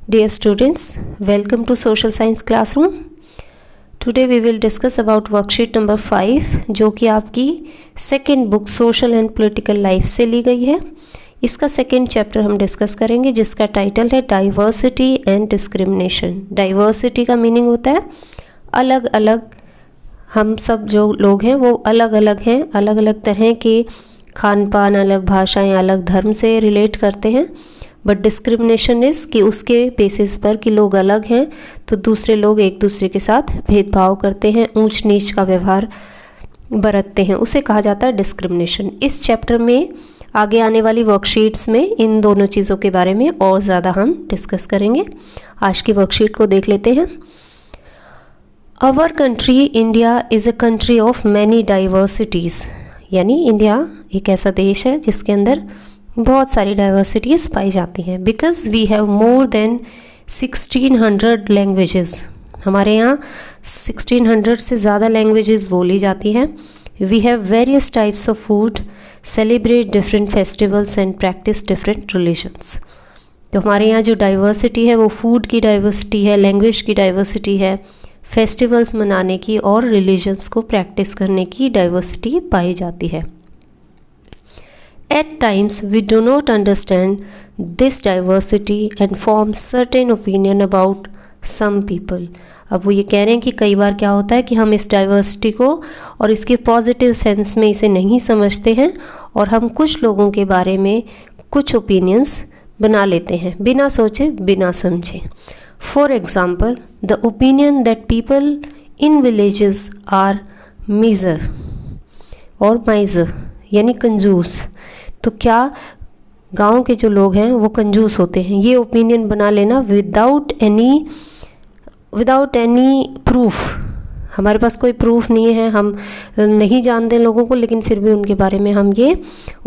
Dear students, welcome to Social Science Classroom. Today we will discuss about worksheet number 5 जो कि आपकी second book social and political life से ली गई है. इसका सेकेंड चैप्टर हम डिस्कस करेंगे जिसका टाइटल है डाइवर्सिटी एंड डिस्क्रिमिनेशन. डाइवर्सिटी का मीनिंग होता है अलग अलग. हम सब जो लोग हैं वो अलग अलग हैं, अलग अलग तरह के खान पान, अलग भाषाएं, अलग धर्म से रिलेट करते हैं. बट डिस्क्रिमिनेशन इज़ कि उसके बेसिस पर कि लोग अलग हैं तो दूसरे लोग एक दूसरे के साथ भेदभाव करते हैं, ऊंच नीच का व्यवहार बरतते हैं, उसे कहा जाता है डिस्क्रिमिनेशन. इस चैप्टर में आगे आने वाली वर्कशीट्स में इन दोनों चीज़ों के बारे में और ज़्यादा हम डिस्कस करेंगे. आज की वर्कशीट को देख लेते हैं. Our country India is a country of many diversities. यानी इंडिया एक ऐसा देश है जिसके अंदर बहुत सारी डाइवर्सिटीज़ पाई जाती हैं. Because we have more than 1600 languages. हमारे यहाँ 1600 से ज़्यादा लैंग्वेजेस बोली जाती हैं. We have various types of food, celebrate different festivals and practise different religions. तो हमारे यहाँ जो डाइवर्सिटी है वो फूड की डाइवर्सिटी है, लैंग्वेज की डाइवर्सिटी है, फेस्टिवल्स मनाने की और रिलीजन्स को प्रैक्टिस करने की डाइवर्सिटी पाई जाती है. At times, we do not understand this diversity and form certain opinion about some people. अब वो ये कह रहे हैं कि कई बार क्या होता है कि हम इस डाइवर्सिटी को और इसके पॉजिटिव सेंस में इसे नहीं समझते हैं और हम कुछ लोगों के बारे में कुछ ओपिनियंस बना लेते हैं बिना सोचे बिना समझे. For example, the opinion that people in villages are miser और माइज़र यानी कंजूस. तो क्या गांव के जो लोग हैं वो कंजूस होते हैं, ये ओपिनियन बना लेना विदाउट एनी प्रूफ. हमारे पास कोई प्रूफ नहीं है, हम नहीं जानते लोगों को, लेकिन फिर भी उनके बारे में हम ये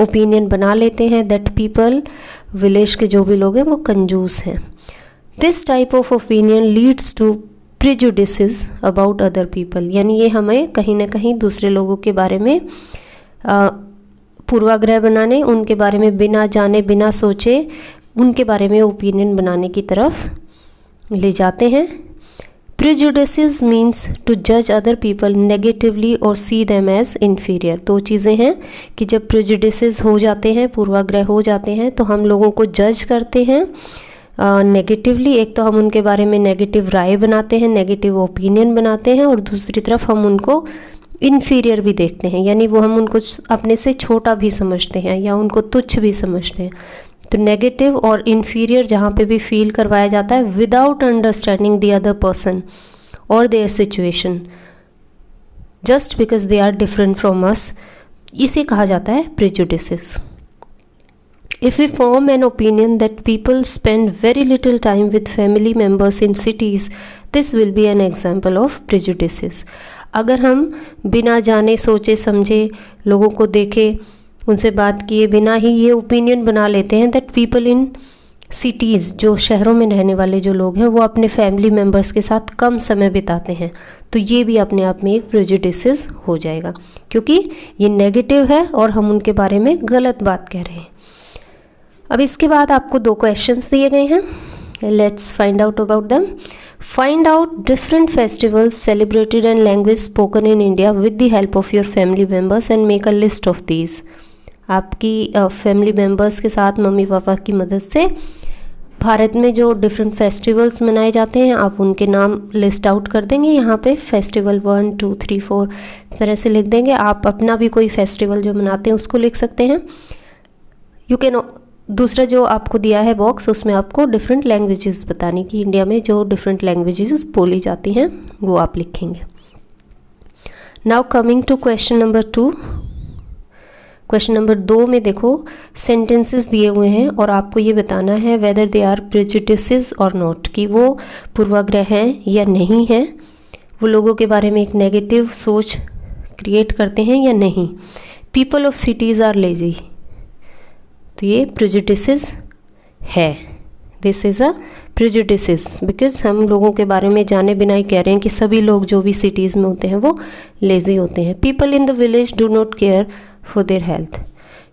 ओपिनियन बना लेते हैं दैट पीपल, विलेज के जो भी लोग हैं वो कंजूस हैं. This type of opinion leads to prejudices about other people. यानी ये हमें कहीं ना कहीं दूसरे लोगों के बारे में पूर्वाग्रह बनाने, उनके बारे में बिना जाने बिना सोचे उनके बारे में ओपिनियन बनाने की तरफ ले जाते हैं. प्रिजुडिसेस मीन्स टू जज अदर पीपल नेगेटिवली और सी देम एज इन्फीरियर. दो चीज़ें हैं कि जब प्रिजुडिसेस हो जाते हैं, पूर्वाग्रह हो जाते हैं, तो हम लोगों को जज करते हैं नेगेटिवली. एक तो हम उनके बारे में नेगेटिव राय बनाते हैं, नेगेटिव ओपिनियन बनाते हैं, और दूसरी तरफ हम उनको इन्फीरियर भी देखते हैं, यानी वो हम उनको अपने से छोटा भी समझते हैं या उनको तुच्छ भी समझते हैं. तो नेगेटिव और इन्फीरियर जहाँ पे भी फील करवाया जाता है without understanding the other person और their situation, just because they are different from us, इसे कहा जाता है prejudices. If we form an opinion that people spend very little time with family members in cities, this will be an example of prejudices. अगर हम बिना जाने सोचे समझे लोगों को देखे, उनसे बात किए बिना ही ये ओपिनियन बना लेते हैं that people in cities, जो शहरों में रहने वाले जो लोग हैं वो अपने फैमिली मेम्बर्स के साथ कम समय बिताते हैं, तो ये भी अपने आप में एक प्रेजुडिसेस हो जाएगा क्योंकि ये नेगेटिव है और हम उनके बारे में गलत बात कह रहे हैं. अब इसके बाद आपको दो क्वेश्चंस दिए गए हैं. Let's find out about them. Find out different festivals celebrated and language spoken in India with the help of your family members and make a list of these. आपकी फैमिली मेम्बर्स के साथ, mummy papa की मदद से भारत में जो different festivals मनाए जाते हैं आप उनके नाम लिस्ट आउट कर देंगे. यहाँ पे फेस्टिवल 1, 2, 3, 4 इस तरह से लिख देंगे. आप अपना भी कोई फेस्टिवल जो मनाते हैं उसको लिख सकते हैं. यू कैन दूसरा जो आपको दिया है बॉक्स, उसमें आपको डिफरेंट लैंग्वेजेस बताने की, इंडिया में जो डिफरेंट लैंग्वेजेस बोली जाती हैं वो आप लिखेंगे. Now coming to question number 2. Question number 2 में देखो सेंटेंसेस दिए हुए हैं और आपको ये बताना है वेदर दे आर प्रेजुडिसेस और नॉट, कि वो पूर्वाग्रह हैं या नहीं हैं, वो लोगों के बारे में एक नेगेटिव सोच क्रिएट करते हैं या नहीं. People of cities are lazy, तो ये प्रेजुडिसेस है. This is a prejudices because हम लोगों के बारे में जाने बिना ही कह रहे हैं कि सभी लोग जो भी सिटीज़ में होते हैं वो लेज़ी होते हैं. People in the village do not care for their health,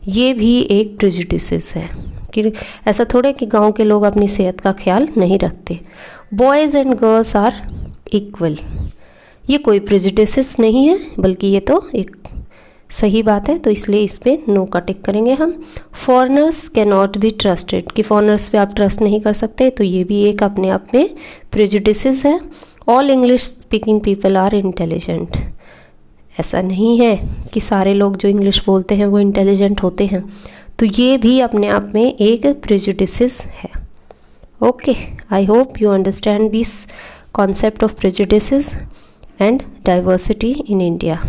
ये भी एक प्रेजुडिसेस है. कि ऐसा थोड़े कि गांव के लोग अपनी सेहत का ख्याल नहीं रखते। Boys and girls are equal, ये कोई प्रेजुडिसेस नहीं है, बल्कि ये तो एक सही बात है, तो इसलिए इस पर नो का टिक करेंगे हम। Foreigners can not be trusted, कि फॉरेनर्स पे आप ट्रस्ट नहीं कर सकते, तो ये भी एक अपने आप में प्रेजुडिसेस है। All English speaking people are intelligent, ऐसा नहीं है कि सारे लोग जो इंग्लिश बोलते हैं वो इंटेलिजेंट होते हैं, तो ये भी अपने आप में एक प्रेजुडिसेस है। Okay, I hope you understand this concept of prejudices and diversity in India.